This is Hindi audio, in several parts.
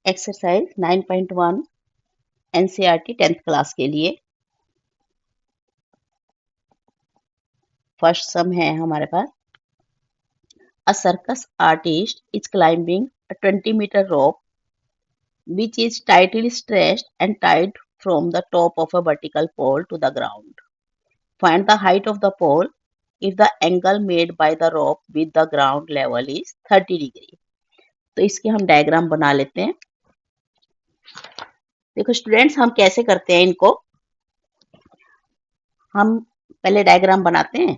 एक्सरसाइज 9.1 एनसीईआरटी 10th क्लास के लिए फर्स्ट सम है हमारे पास। A circus artist is climbing a 20-meter rope which is tightly stretched and tied from the top of a vertical pole to the ground. Find the height of the pole if the angle made by the rope with the ground level is 30 degree. तो इसके हम डायग्राम बना लेते हैं। देखो स्टूडेंट्स, हम कैसे करते हैं इनको। हम पहले डायग्राम बनाते हैं।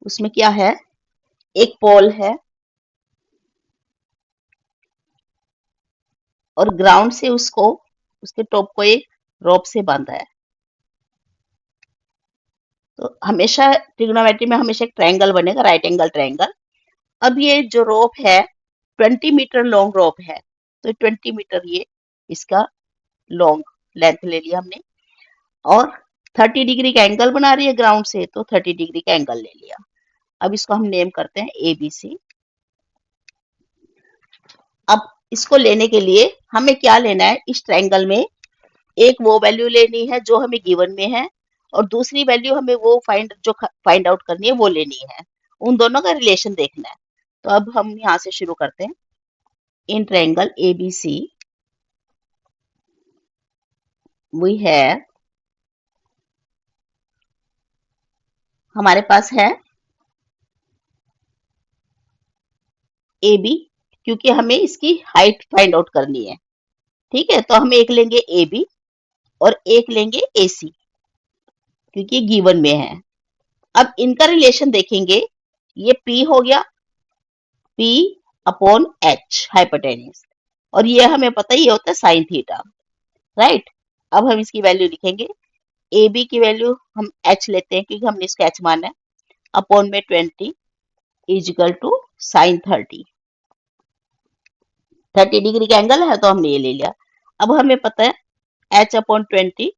उसमें क्या है, एक पोल है और ग्राउंड से उसके टॉप को एक रोप से बांधा है। तो हमेशा ट्रिग्नोमेट्री में हमेशा एक ट्रायंगल बनेगा, राइट एंगल ट्रायंगल। अब ये जो रोप है 20 मीटर लॉन्ग रोप है, तो 20 मीटर ये इसका लॉन्ग लेंथ ले लिया हमने, और 30 डिग्री का एंगल बना रही है ग्राउंड से, तो 30 डिग्री का एंगल ले लिया। अब इसको हम नेम करते हैं ABC। अब इसको लेने के लिए हमें क्या लेना है, इस ट्रायंगल में एक वो वैल्यू लेनी है जो हमें गिवन में है, और दूसरी वैल्यू हमें वो फाइंड आउट करनी है, वो लेनी है। उन दोनों का रिलेशन देखना है। तो अब हम यहाँ से शुरू करते हैं। इन ट्रायंगल ABC वी है, हमारे पास है AB, क्योंकि हमें इसकी हाइट फाइंड आउट करनी है। ठीक है, तो हम एक लेंगे AB और एक लेंगे AC, क्योंकि गिवन में है। अब इनका रिलेशन देखेंगे, ये P हो गया, P अपॉन H हाइपोटेन्यूज, और ये हमें पता ही होता है साइन थीटा, राइट। अब हम इसकी वैल्यू लिखेंगे। AB की वैल्यू हम H लेते हैं क्योंकि हमने इसको H माना है, अपॉन में 20 is equal to sine 30 degree का एंगल है, तो हमने ये ले लिया। अब हमें पता है H अपॉन 20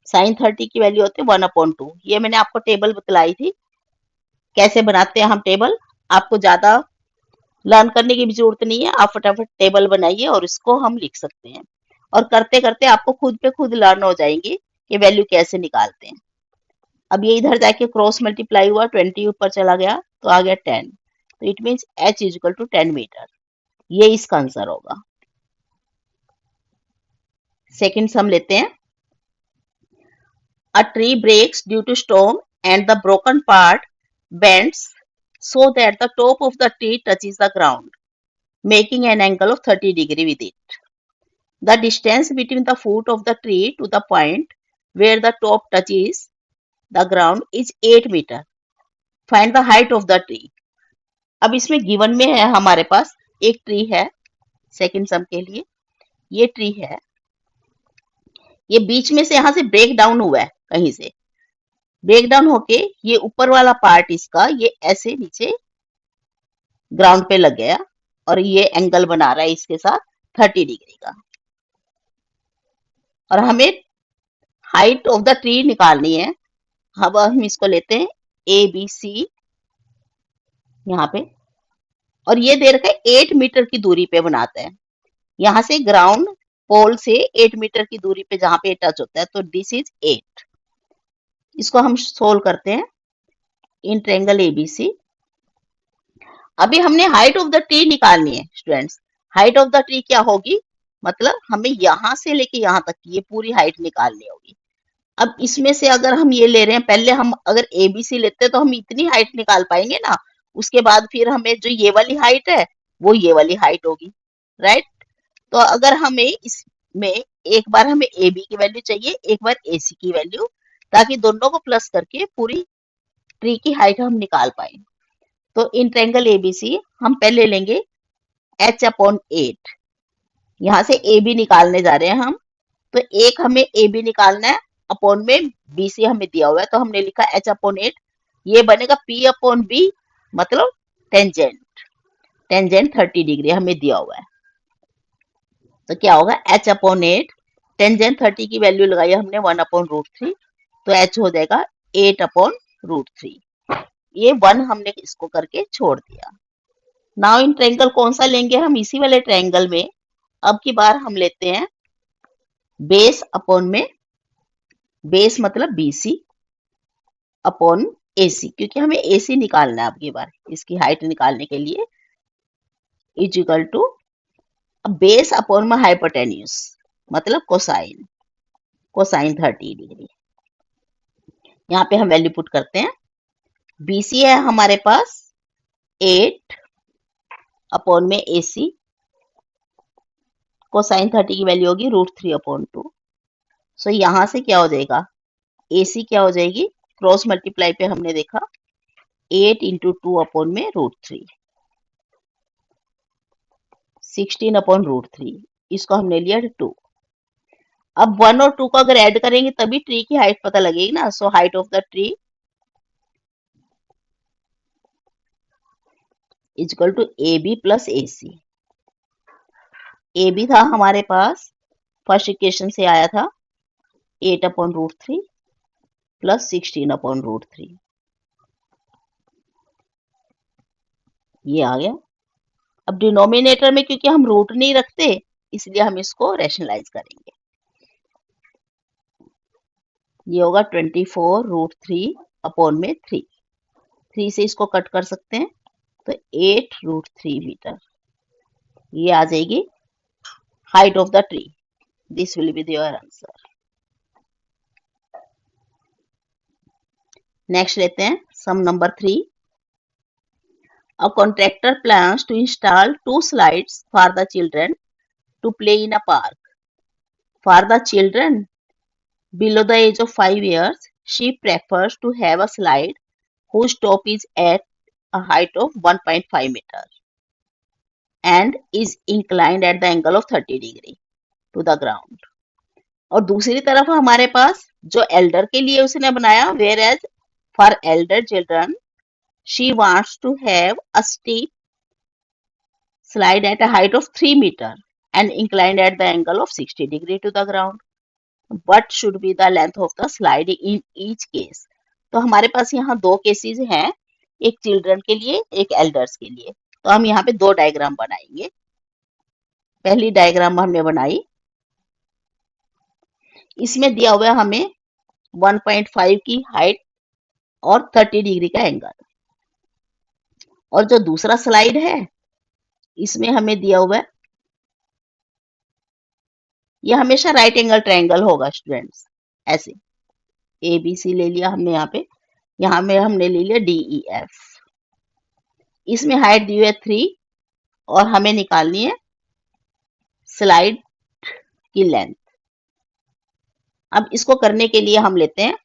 साइन 30 की वैल्यू होती है 1/2। ये मैंने आपको टेबल बतलाई थी, कैसे बनाते हैं हम टेबल। आपको ज्यादा लर्न करने की भी जरूरत नहीं है, आप फटाफट टेबल बनाइए और इसको हम लिख सकते हैं, और करते करते आपको खुद पे खुद लर्न हो जाएंगे कि वैल्यू कैसे निकालते हैं। अब ये इधर जाके क्रॉस मल्टीप्लाई हुआ, 20 ऊपर चला गया तो आ गया 10, तो it means H is equal to 10 metre. ये इसका आंसर होगा। सेकंड सम लेते हैं। A tree breaks due to storm and the broken part bends so that the top of the tree touches the ground, making an angle of 30 degree with it. The distance between the foot of the tree to the point where the top touches the ground is 8 meter. Find the height of the tree. अब इसमें गिवन में है हमारे पास एक ट्री है, सेकंड सम के लिए ये ट्री है, ये बीच में से यहां से ब्रेक डाउन हुआ है, कहीं से ब्रेक डाउन होके ये ऊपर वाला पार्ट इसका ये ऐसे नीचे ग्राउंड पे लग गया, और ये एंगल बना रहा है इसके साथ 30 डिग्री का। और हमें हाइट ऑफ द ट्री निकालनी है। अब हम इसको लेते हैं ABC यहाँ पे, और ये दे रखा है 8 मीटर की दूरी पे बनाते हैं, यहाँ से ग्राउंड पोल से 8 मीटर की दूरी पे जहां पे टच होता है, तो दिस इज 8। इसको हम सोल्व करते हैं इन ट्रायंगल ABC। अभी हमने हाइट ऑफ द ट्री निकालनी है students. Height of the tree क्या होगी, मतलब हमें यहां से लेके यहां तक की ये पूरी हाइट निकालनी होगी। अब इसमें से अगर हम ये ले रहे हैं, पहले हम अगर ABC लेते हैं तो हम इतनी हाइट निकाल पाएंगे ना, उसके बाद फिर हमें जो ये वाली हाइट है वो ये वाली हाइट होगी, राइट। तो अगर हमें इसमें एक बार हमें AB की वैल्यू चाहिए, एक बार AC की वैल्यू, ताकि दोनों को प्लस करके पूरी ट्री की हाइट हम निकाल पाए। तो इन ट्रायंगल ABC हम पहले लेंगे H अपॉन 8, यहाँ से AB निकालने जा रहे हैं हम, तो एक हमें AB निकालना है, अपॉन में BC हमें दिया हुआ है, तो हमने लिखा H अपॉन 8, ये बनेगा P अपॉन B, मतलब टेंजेंट 30 डिग्री हमें दिया हुआ है। तो क्या होगा, H अपॉन 8, टेंजेंट 30 की वैल्यू लगाई हमने 1/√3, तो H हो जाएगा 8/√3। ये 1 हमने इसको करके छोड़ दिया। नाउ इन ट्रायंगल कौन सा लेंगे हम, इसी वाले ट्रायंगल में अब की बार हम लेते हैं बेस अपॉन में, बेस मतलब BC अपॉन AC, क्योंकि हमें AC निकालना है अब की बार, इसकी हाइट निकालने के लिए, is equal to base upon में हाइपोटेन्यूज मतलब कोसाइन, कोसाइन 30 डिग्री। यहाँ पे हम वैल्यू पुट करते हैं। BC है हमारे पास 8 अपॉन में AC, कोसाइन 30 की वैल्यू होगी √3/2। सो यहाँ से क्या हो जाएगा, AC क्या हो जाएगी, क्रॉस मल्टीप्लाई पे हमने देखा 8 इंटू 2 अपॉन में √3, 16 अपॉन √3, इसको हमने लिया 2। अब 1 और 2 को अगर ऐड करेंगे तभी ट्री की हाइट पता लगेगी ना। So height of the tree is equal to AB plus AC। AB था हमारे पास, फर्स्ट इक्वेशन से आया था 8 अपॉन √3 प्लस 16 अपॉन √3, ये आ गया। अब डिनोमिनेटर में क्योंकि हम रूट नहीं रखते इसलिए हम इसको रैशनलाइज करेंगे। ये होगा 24 √3 अपॉन में 3, 3 से इसको कट कर सकते हैं तो 8 √3 मीटर, ये आ जाएगी height of the tree. This will be your answer. Next लेते हैं सम number 3। A contractor plans to install 2 slides for the children to play in a park. For the children below the age of 5 years, she prefers to have a slide whose top is at a height of 1.5 meter and is inclined at the angle of 30 degree to the ground. और दूसरी तरफ हमारे पास जो एल्डर के लिए उसने बनाया, where age for elder children she wants to have a steep slide at a height of 3 meter and inclined at the angle of 60 degree to the ground. What should be the length of the slide in each case? तो हमारे पास यहाँ दो केसेस हैं, एक चिल्ड्रन के लिए एक एल्डर्स के लिए। तो हम यहाँ पे दो डायग्राम बनाएंगे। पहली डायग्राम हमने बनाई, इसमें दिया हुआ है हमें 1.5 की हाइट और 30 डिग्री का एंगल। और जो दूसरा स्लाइड है इसमें हमें दिया हुआ है, ये हमेशा राइट एंगल ट्रायंगल होगा स्टूडेंट्स, ऐसे ABC ले लिया हमने यहाँ में हमने ले लिया DEF। इसमें हाइट दी हुई है 3 और हमें निकालनी है स्लाइड की लेंथ। अब इसको करने के लिए हम लेते हैं,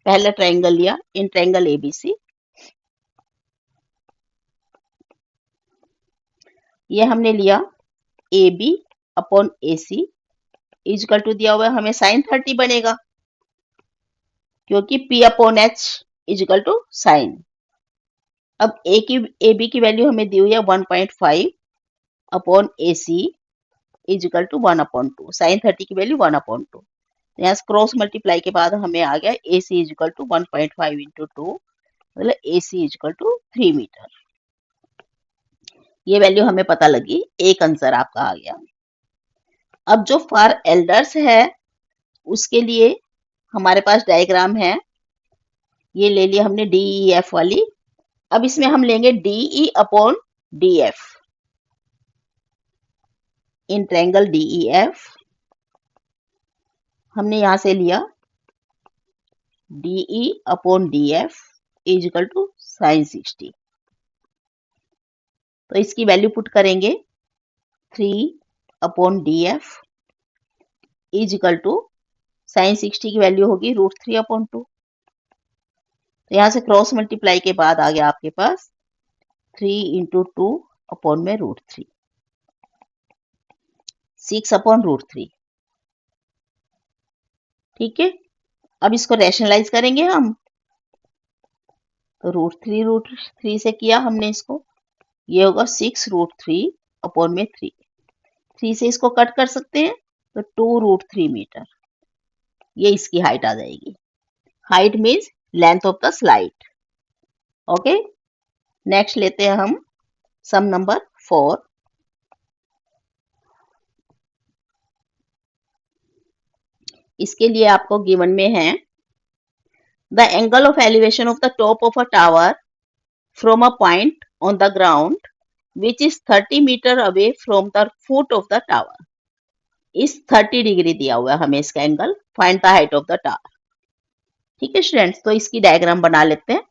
पहला ट्रायंगल लिया, इन ट्रायंगल ABC, ये हमने लिया AB upon AC is equal to दिया हुआ है हमें sin 30 बनेगा, क्योंकि P upon H is equal to sine. अब AB की वैल्यू हमें दी हुई है 1.5 upon AC is equal to 1/2, sine 30 की वैल्यू 1/2। यहाँ क्रॉस मल्टीप्लाई के बाद हमें आ गया AC इजकल टू 1.5 इंटू 2, मतलब AC इजकल टू 3 मीटर। ये वैल्यू हमें पता लगी, एक आंसर आपका आ गया। अब जो फॉर एल्डर्स है उसके लिए हमारे पास डायग्राम है, ये ले लिया हमने DEF वाली। अब इसमें हम लेंगे DE upon DF। In triangle DEF हमने यहां से लिया DE upon DF is equal to sine 60। तो इसकी वैल्यू पुट करेंगे 3 upon DF is equal to sine 60 की वैल्यू होगी √3/2। तो यहां से क्रॉस मल्टीप्लाई के बाद आ गया आपके पास 3 इंटू 2 अपॉन में √3, 6 अपॉन √3। ठीक है, अब इसको रैशनलाइज करेंगे हम, तो √3 से किया हमने इसको, ये होगा 6 √3 अपॉन में 3, 3 से इसको कट कर सकते हैं तो 2 √3 मीटर, ये इसकी हाइट आ जाएगी। Height means length of the slide. Okay, next लेते हैं हम सम नंबर 4। इसके लिए आपको गिवन में है the angle of elevation of the top of a tower from a point on the ground which is 30 metre away from the foot of the tower इस 30 डिग्री दिया हुआ है हमें इसका angle. Find the height of the tower. ठीक है स्टूडेंट्स, तो इसकी डायग्राम बना लेते हैं।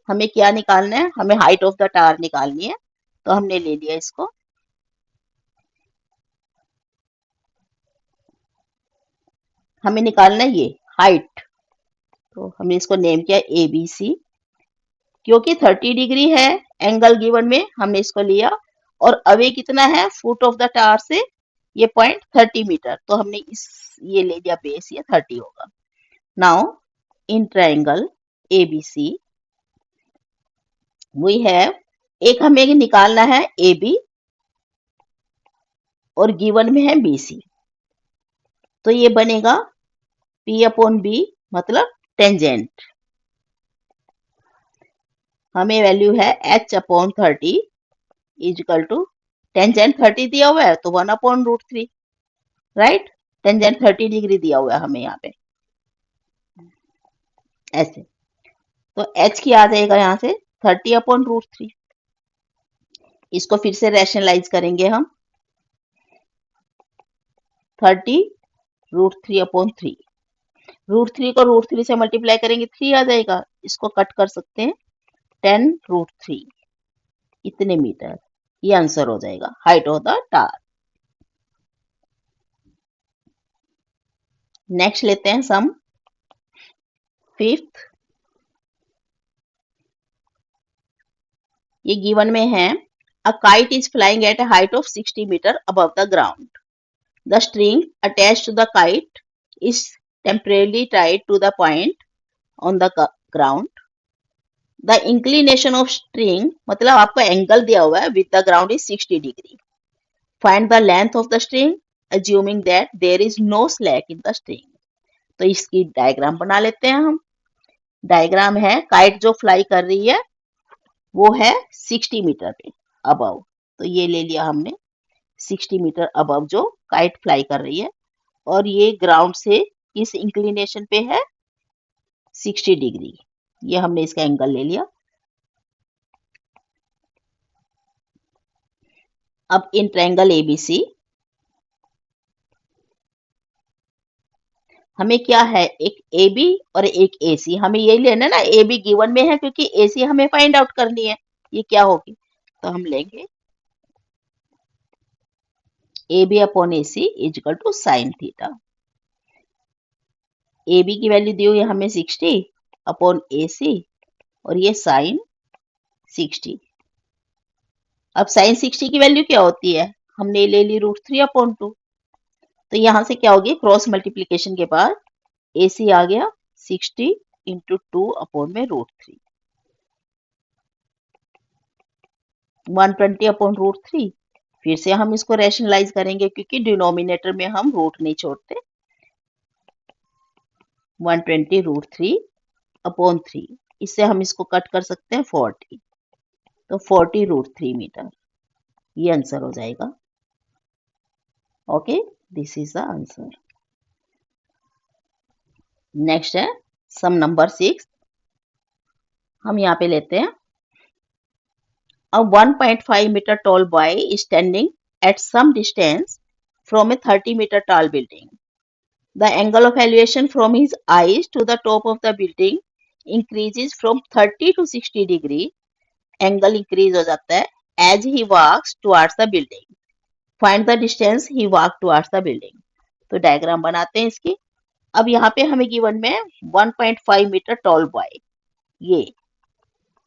हमें क्या निकालना है, हमें हाइट ऑफ द टावर निकालनी है। तो हमने ले लिया इसको, हमें निकालना है ये हाइट। तो हमने इसको नेम किया ABC। क्योंकि 30 डिग्री है एंगल गिवन में, हमने इसको लिया। और अवे कितना है फुट ऑफ द टावर से, ये पॉइंट 30 मीटर। तो हमने इस ये ले लिया बेस, ये 30 होगा। Now in triangle ABC we have, एक हमें निकालना है AB और गिवन में है BC। तो ये बनेगा P अपॉन B, मतलब टेंजेंट। हमें वैल्यू है H upon 30 is equal to tangent 30 दिया हुआ है तो 1 upon root 3, right. Tangent 30 degree दिया हुआ है हमें यहाँ पे ऐसे। तो H की आ जाएगा यहाँ से 30 अपॉन रूट 3। इसको फिर से रैशनलाइज करेंगे हम, 30 रूट 3 अपॉन 3। रूट 3 को रूट 3 से मल्टीप्लाई करेंगे 3 आ जाएगा। इसको कट कर सकते हैं, 10 रूट 3 इतने मीटर। ये आंसर हो जाएगा height of the tower. Next लेते हैं सम 5th। ये गिवन में है a kite is flying at a height of 60 metre above the ground. The string attached to the kite is temporarily tied to the point on the ground. The inclination of string, मतलब आपको एंगल दिया हुआ है with the ground is 60 degree. Find the length of the string assuming that there is no slack in the string. तो इसकी डायग्राम बना लेते हैं हम। डायग्राम है काइट जो फ्लाई कर रही है वो है 60 मीटर पे अबव। तो ये ले लिया हमने 60 मीटर अबव जो काइट फ्लाई कर रही है, और ये ग्राउंड से किस इंक्लिनेशन पे है 60 डिग्री। ये हमने इसका एंगल ले लिया। अब इन ट्रायंगल ABC हमें क्या है, एक AB और एक AC। हमें यही लेना ना, AB गिवन में है क्योंकि AC हमें फाइंड आउट करनी है ये क्या होगी। तो हम लेंगे AB upon AC is equal to sine theta. AB की वैल्यू दी हुई है हमें 60 अपॉन AC और ये साइन 60। अब साइन 60 की वैल्यू क्या होती है, हमने ले ली रूट 3 अपॉन 2। तो यहां से क्या होगी, क्रॉस मल्टीप्लीकेशन के बाद AC आ गया 60 इंटू 2 अपॉन में रूट 3, 120 अपॉन रूट 3। फिर से हम इसको रैशनलाइज करेंगे क्योंकि डिनोमिनेटर में हम रूट नहीं छोड़ते। 120 रूट 3 अपॉन 3, इससे हम इसको कट कर सकते हैं 40। तो 40 रूट 3 मीटर, ये आंसर हो जाएगा। Okay, this is the answer. Next है सम नंबर 6। हम यहाँ पे लेते हैं a 1.5 meter tall boy is standing at some distance from a 30 meter tall building. The angle of elevation from his eyes to the top of the building increases from 30 to 60 degree. Angle increase हो जाता है as he walks towards the building. Find the distance he walked towards the building. तो डायग्राम बनाते हैं इसकी। अब यहाँ पे हमें गिवन में 1.5 मीटर टॉल बॉय, ये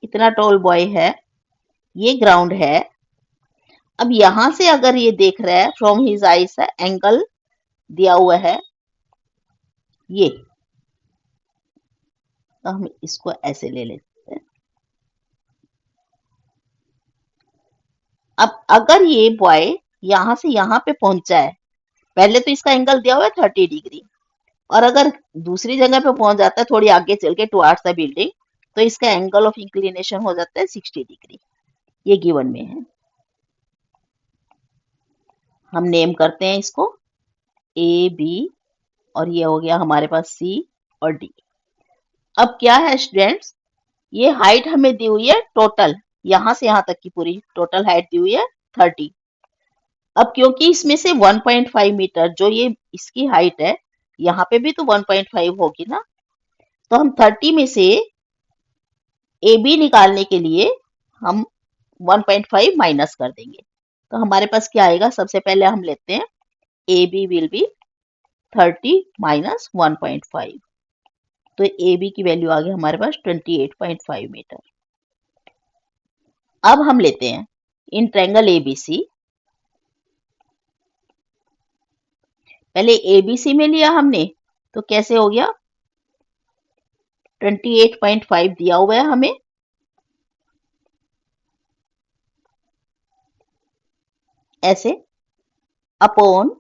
इतना टॉल बॉय है, ये ग्राउंड है। अब यहां से अगर ये देख रहा है फ्रॉम हिज आईज, एंगल दिया हुआ है ये, तो हम इसको ऐसे ले लेते हैं। अब अगर ये बॉय यहां से यहां पे पहुंचा है, पहले तो इसका एंगल दिया हुआ है 30 डिग्री, और अगर दूसरी जगह पे पहुंच जाता है थोड़ी आगे चल के टुवर्ड्स द बिल्डिंग, तो इसका एंगल ऑफ इंक्लिनेशन हो जाता है 60 डिग्री। ये गिवन में है। हम नेम करते हैं इसको AB और ये हो गया हमारे पास सी और डी। अब क्या है स्टूडेंट्स, ये हाइट हमें दी हुई है टोटल, यहां से यहां तक की पूरी टोटल हाइट दी हुई है 30। अब क्योंकि इसमें से 1.5 मीटर जो ये इसकी हाइट है, यहाँ पे भी तो 1.5 होगी ना, तो हम 30 में से ए बी निकालने के लिए हम 1.5 माइनस कर देंगे। तो हमारे पास क्या आएगा, सबसे पहले हम लेते हैं A B will be 30 minus 1.5, तो ए बी की वैल्यू आ गई हमारे पास 28.5 मीटर। अब हम लेते हैं इन ट्रायंगल एबीसी, पहले एबीसी में लिया हमने, तो कैसे हो गया, 28.5 दिया हुआ है हमें, ऐसे अपॉन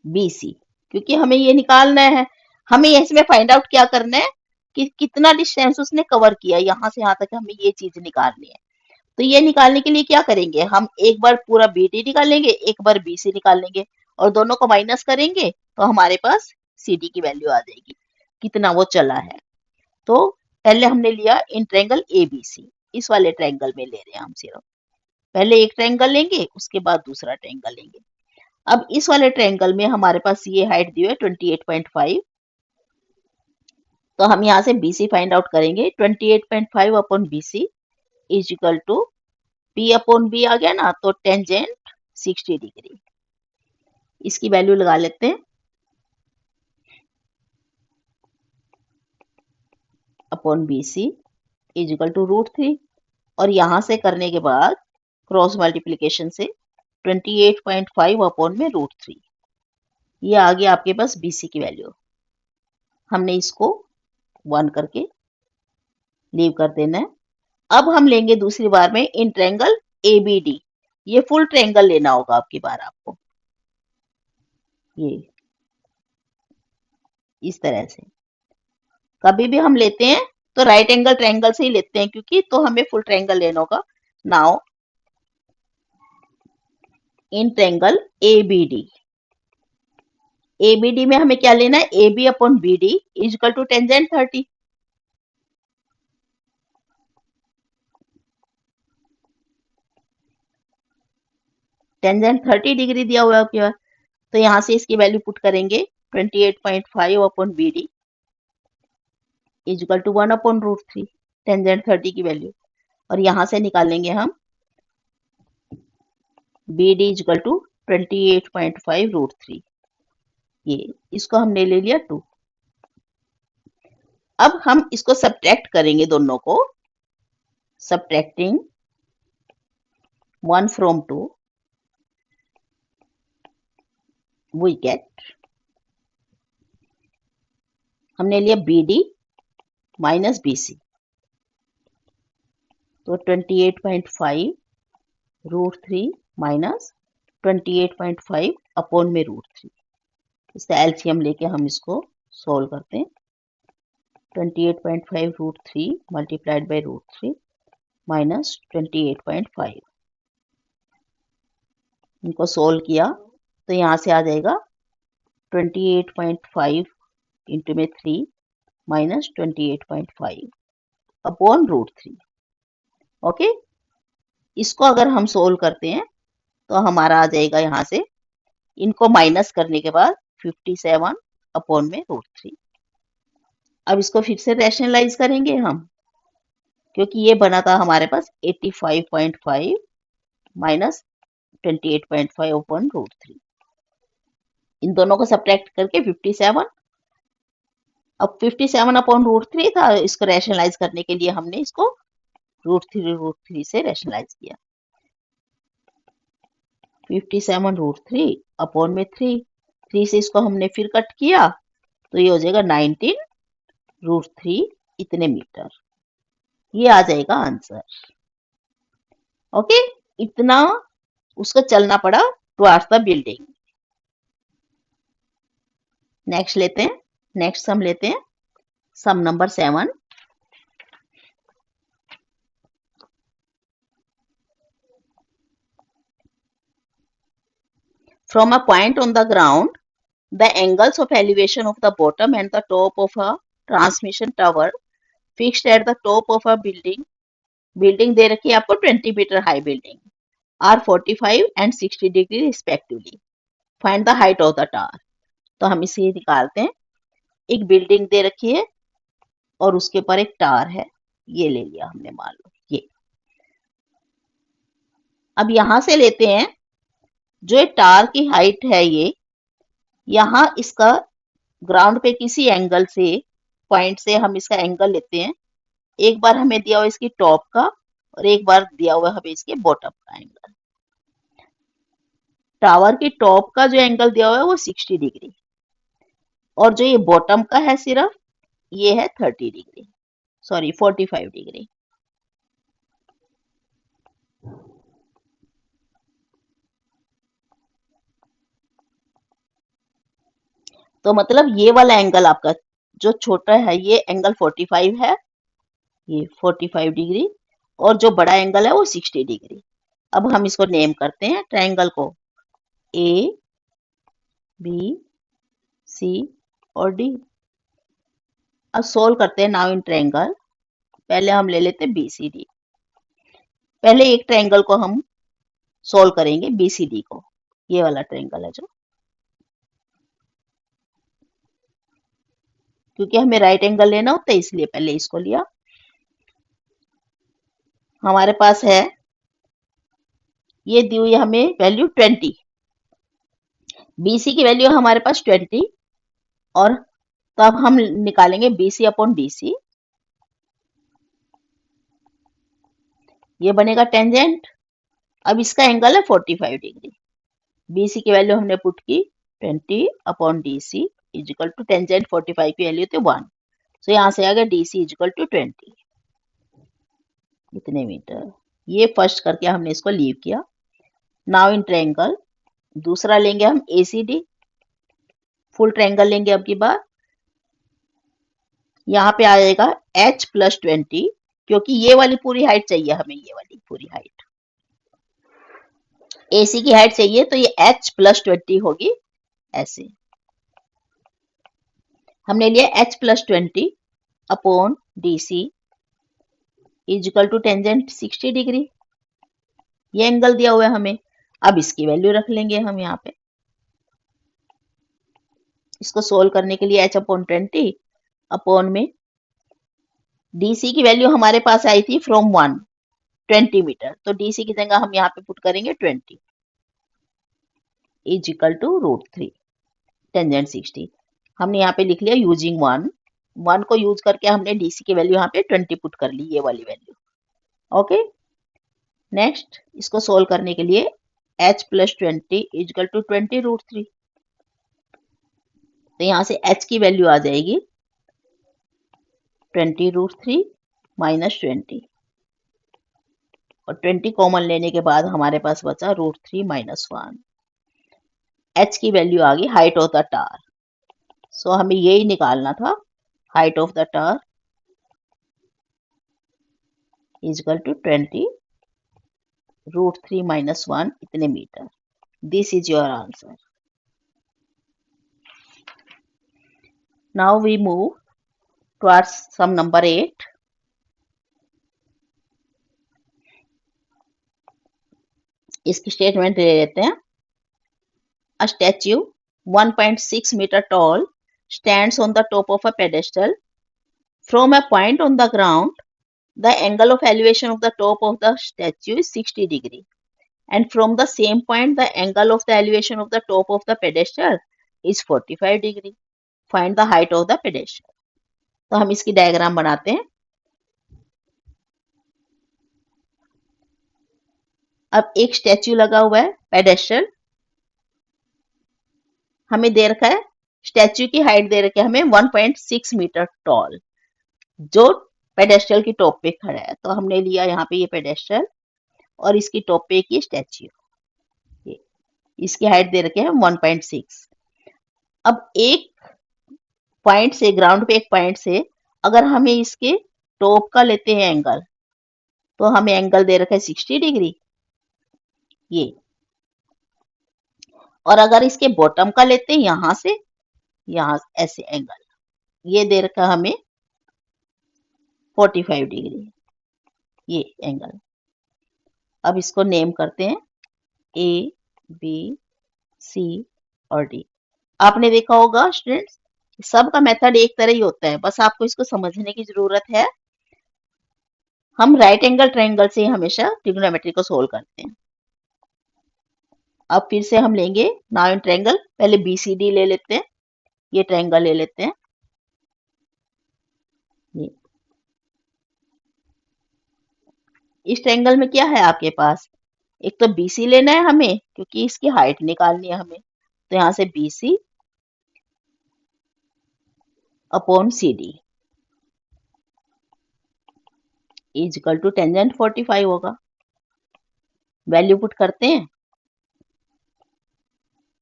बीसी, क्योंकि हमें ये निकालना है, हमें इसमें फाइंड आउट क्या करना है कि कितना डिस्टेंस उसने कवर किया, यहां से यहां तक हमें ये चीज निकालनी है। तो ये निकालने के लिए क्या करेंगे, हम एक बार पूरा बीडी निकालेंगे, एक बार बीसी निकाल लेंगे, और दोनों को माइनस करेंगे तो हमारे पास सीडी की वैल्यू आ जाएगी, कितना वो चला है। तो पहले हमने लिया इन ट्रायंगल एबीसी, इस वाले ट्रायंगल में ले रहे हैं हम सिर्फ, पहले एक ट्रायंगल लेंगे उसके बाद दूसरा ट्रायंगल लेंगे। अब इस वाले ट्रायंगल में हमारे पास ये हाइट दी है 28.5, तो हम यहाँ से BC फाइंड आउट करेंगे, 28.5 upon BC is equal to P upon B आ गया ना, तो टेंजेंट 60 डिग्री, इसकी वैल्यू लगा लेते हैं, upon BC is equal to √3, और यहां से करने के बाद क्रॉस मल्टीप्लीकेशन से 28.5 अपॉन में √3, ये आ गया आपके पास BC की वैल्यू। हमने इसको 1 करके लीव कर देना है। अब हम लेंगे दूसरी बार में इन ट्रायंगल ABD, ये फुल ट्रायंगल लेना होगा आपकी बार आपको, ये इस तरह से। कभी भी हम लेते हैं तो राइट एंगल ट्रायंगल से ही लेते हैं, क्योंकि तो हमें फुल ट्रायंगल लेना होगा। Now in triangle ABD, ABD में हमें क्या लेना है, AB upon BD is equal to tangent 30, tangent 30 degree दिया हुआ है आपके पास, तो यहां से इसकी वैल्यू पुट करेंगे 28.5 upon BD is equal to 1 upon √3, tangent 30 की वैल्यू, और यहां से निकालेंगे हम BD इज इक्वल टू 28.5 √3, ये इसको हमने ले लिया 2। अब हम इसको सब्ट्रैक्ट करेंगे दोनों को, सब्ट्रैक्टिंग 1 फ्रॉम 2 वी गेट, हमने लिया BD माइनस BC, तो 28.5 √3 माइनस 28.5 अपॉन में √3, इसका एलसीएम लेके हम इसको सोल्व करते हैं, 28.5 √3 मल्टीप्लाइड बाई √3 माइनस 28.5, इनको सोल्व किया तो यहाँ से आ जाएगा 28.5 इंटू में 3 माइनस 28.5 अपॉन √3। ओके, इसको अगर हम सोल्व करते हैं तो हमारा आ जाएगा यहाँ से, इनको माइनस करने के बाद 57 अपॉन में √3। अब इसको फिर से रैशनलाइज करेंगे हम, क्योंकि ये बना था हमारे पास 85.5 माइनस 28.5 अपॉन √3, इन दोनों को सब्ट्रैक्ट करके 57, अब 57 अपॉन √3 था, इसको रैशनलाइज करने के लिए हमने इसको √3 से रैशनलाइज किया, 57 √3 अपॉन में 3 से इसको हमने फिर कट किया, तो ये हो जाएगा 19 √3 इतने मीटर, ये आ जाएगा आंसर। ओके, इतना उसको चलना पड़ा टुवर्ड्स द बिल्डिंग। नेक्स्ट लेते हैं, नेक्स्ट सम लेते हैं, सम number 7। From a point on the ground, the angles of elevation of the bottom and the top of a transmission tower fixed at the top of a building दे रखी है आपको 20 metre high building are 45 and 60 degree respectively. Find the height of the tower. तो हम इसे निकालते हैं. एक बिल्डिंग दे रखी है और उसके ऊपर एक टावर है, ये ले लिया हमने, मान लो ये. अब यहां से लेते हैं जो टावर की हाइट है, ये यहां इसका ग्राउंड पे किसी एंगल से, पॉइंट से हम इसका एंगल लेते हैं. एक बार हमें दिया हुआ इसकी टॉप का और एक बार दिया हुआ हमें इसके बॉटम का एंगल. टावर की टॉप का जो एंगल दिया हुआ है वो 60 डिग्री और जो ये बॉटम का है सिर्फ ये है 30 डिग्री, सॉरी 45 डिग्री. तो मतलब ये वाला एंगल आपका जो छोटा है ये एंगल 45 है, ये 45 डिग्री, और जो बड़ा एंगल है वो 60 डिग्री. अब हम इसको नेम करते हैं ट्रायंगल को ए, बी, सी और डी. अब सोल्व करते हैं नाउ इन ट्रायंगल. पहले हम ले लेते हैं बी सी डी. पहले एक ट्रायंगल को हम सोल्व करेंगे, बी सी डी को. ये वाला ट्रायंगल है जो, क्योंकि हमें राइट एंगल लेना होता है इसलिए पहले इसको लिया. हमारे पास है, ये दी हुई हमें वैल्यू 20, बीसी की वैल्यू हमारे पास 20, और तब हम निकालेंगे बीसी अपॉन डीसी. ये बनेगा टेंजेंट. अब इसका एंगल है 45 डिग्री. बीसी की वैल्यू हमने पुट की 20 upon DC is equal to tangent 45 की वैल्यू थी 1. तो यहां से आ गया डीसी इज इक्वल टू 20 इतने मीटर. ये फर्स्ट करके हमने इसको लीव किया. नाउ इन ट्रायंगल दूसरा लेंगे हम एसीडी. फुल ट्रायंगल लेंगे अब की बार. यहाँ पे आ जाएगा h प्लस 20, क्योंकि ये वाली पूरी हाइट चाहिए हमें, ये वाली पूरी हाइट एसी की हाइट चाहिए, तो ये h प्लस 20 होगी ऐसे. हमने लिया h plus 20 upon DC is equal to tangent 60 degree. ये एंगल दिया हुआ है हमें. अब इसकी वैल्यू रख लेंगे हम यहाँ पे. इसको सोल्व करने के लिए h अपॉन 20 अपॉन में डीसी की वैल्यू हमारे पास आई थी फ्रॉम 20 मीटर, तो डीसी की जगह हम यहाँ पे पुट करेंगे 20 इज इक्वल टू √3 टेंजेंट 60. हमने यहाँ पे लिख लिया यूजिंग 1 को यूज करके हमने डीसी की वैल्यू यहाँ पे 20 पुट कर ली, ये वाली वैल्यू. ओके, नेक्स्ट इसको सोल्व करने के लिए h plus 20 is equal to 20 √3. तो यहाँ से h की वैल्यू आ जाएगी 20 √3 माइनस 20, और 20 कॉमन लेने के बाद हमारे पास बचा √3 माइनस 1. h की वैल्यू आ गई height of the tower. So हमें यही निकालना था, height of the tower is equal to 20 √3 minus 1 इतने metre. This is your answer. Now we move towards sum number 8. इसकी स्टेटमेंट ले लेते हैं. A statue 1.6 meter tall stands on the top of a pedestal. From a point on the ground, the angle of elevation of the top of the statue is 60 degree. And from the same point, the angle of the elevation of the top of the pedestal is 45 degree. Find the height of the pedestal. तो हम इसकी डायग्राम बनाते हैं. अब एक स्टैच्यू लगा हुआ है पेडेस्टल. हमें दे रखा है स्टैच्यू की हाइट दे रखी है हमें 1.6 मीटर टॉल, जो पेडेस्टल की टॉप पे खड़ा है. तो हमने लिया यहाँ पे ये पेडेस्टल और इसकी टॉप पे की स्टैच्यू. इसकी हाइट दे रखे हैं 1.6. अब एक पॉइंट से, ग्राउंड पे एक पॉइंट से अगर हमें इसके टॉप का लेते हैं एंगल, तो हमें एंगल दे रखा है 60 डिग्री. ये और अगर इसके बॉटम का लेते हैं यहां से यहां ऐसे एंगल, ये दे रखा हमें 45 डिग्री ये एंगल। अब इसको नेम करते हैं ए बी सी और डी। आपने देखा होगा स्टूडेंट्स, सबका मेथड एक तरह ही होता है, बस आपको इसको समझने की जरूरत है। हम राइट एंगल ट्रायंगल से हमेशा ट्रिग्नोमेट्री को सोल्व करते हैं। अब फिर से हम लेंगे नाउ इन ट्रायंगल, पहले बीसीडी ले लेते हैं, ये ट्रायंगल ले लेते हैं। ये इस ट्रायंगल में क्या है आपके पास, एक तो बीसी लेना है हमें क्योंकि इसकी हाइट निकालनी है हमें, तो यहां से BC upon C D is equal to tangent 45 होगा। वैल्यू पुट करते हैं,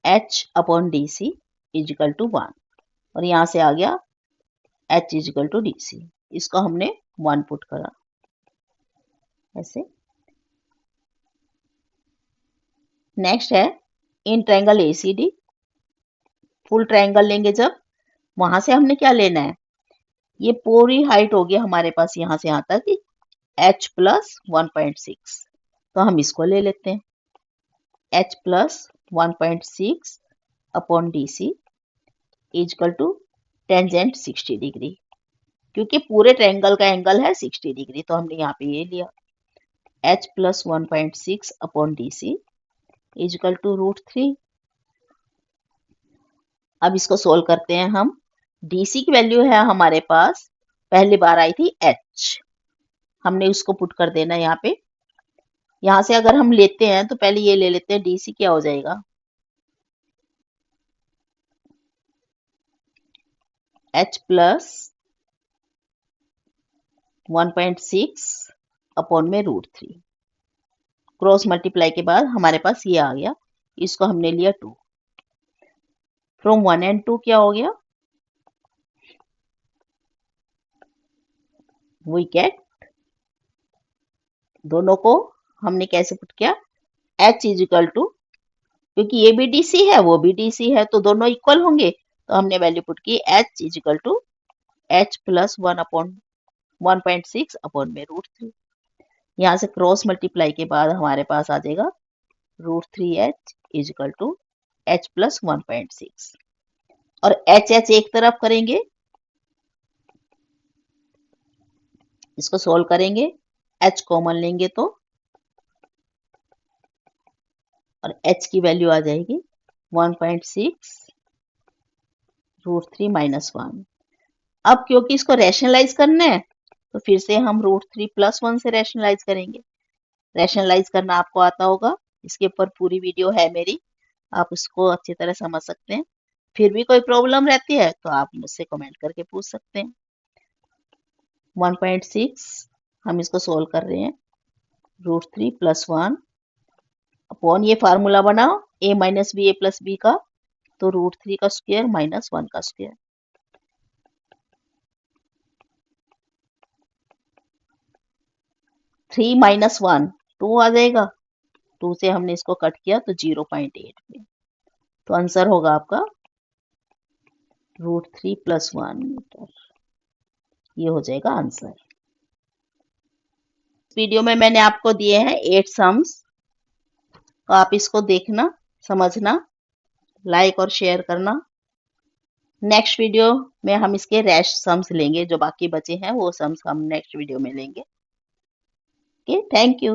h upon D C is equal to 1 और यहां से आ गया h is equal to D C, इसको हमने 1 पुट करा ऐसे। नेक्स्ट है in triangle ACD, full triangle लेंगे जब, वहां से हमने क्या लेना है, ये पूरी हाइट होगी हमारे पास यहां से यहां तक h प्लस 1.6, तो हम इसको ले लेते हैं h plus 1.6 upon D C is equal to tangent 60 degree, क्योंकि पूरे ट्रायंगल का एंगल है 60 डिग्री, तो हमने यहाँ पे ये लिया h plus 1.6 upon D C is equal to √3। अब इसको सोल्व करते हैं हम, डीसी की वैल्यू है हमारे पास, पहली बार आई थी h, हमने उसको पुट कर देना यहाँ पे। यहां से अगर हम लेते हैं तो पहले ये ले लेते हैं, डीसी क्या हो जाएगा h प्लस 1.6 अपॉन में √3, क्रॉस मल्टीप्लाई के बाद हमारे पास ये आ गया, इसको हमने लिया 2, फ्रॉम 1 एंड 2 क्या हो गया, वी गेट, दोनों को हमने कैसे पुट किया, h इज इक्वल टू, क्योंकि ये भी डीसी है वो भी डीसी है तो दोनों इक्वल होंगे, तो हमने वैल्यू पुट की h is equal to h plus 1 upon 1.6 upon में √3, यहाँ से क्रॉस मल्टीप्लाई के बाद हमारे पास आ जाएगा √3h is equal to h plus 1.6 और h एक तरफ करेंगे, इसको सोल्व करेंगे, h कॉमन लेंगे तो, और h की वैल्यू आ जाएगी 1.6 √3 माइनस 1। अब क्योंकि इसको रैशनलाइज करना है तो फिर से हम √3 प्लस 1 से रैशनलाइज करेंगे। रैशनलाइज करना आपको आता होगा, इसके ऊपर पूरी वीडियो है मेरी, आप उसको अच्छी तरह समझ सकते हैं। फिर भी कोई प्रॉब्लम रहती है तो आप मुझसे कमेंट करके पूछ सकते हैं। 1.6 हम इसको सोल्व कर रहे हैं, √3 प्लस 1 अपॉन ये फार्मूला बनाओ a minus B A plus B का, तो √3 का स्क्वायर माइनस 1 का स्क्वायर, थ्री माइनस 1 2 आ जाएगा, 2 से हमने इसको कट किया तो 0.8 में, तो आंसर होगा आपका √3 प्लस 1 मीटर, ये हो जाएगा आंसर। वीडियो में मैंने आपको दिए हैं 8 सम्स, तो आप इसको देखना, समझना, लाइक और शेयर करना। नेक्स्ट वीडियो में हम इसके रैश सम्स लेंगे, जो बाकी बचे हैं वो सम्स हम नेक्स्ट वीडियो में लेंगे। Okay, thank you.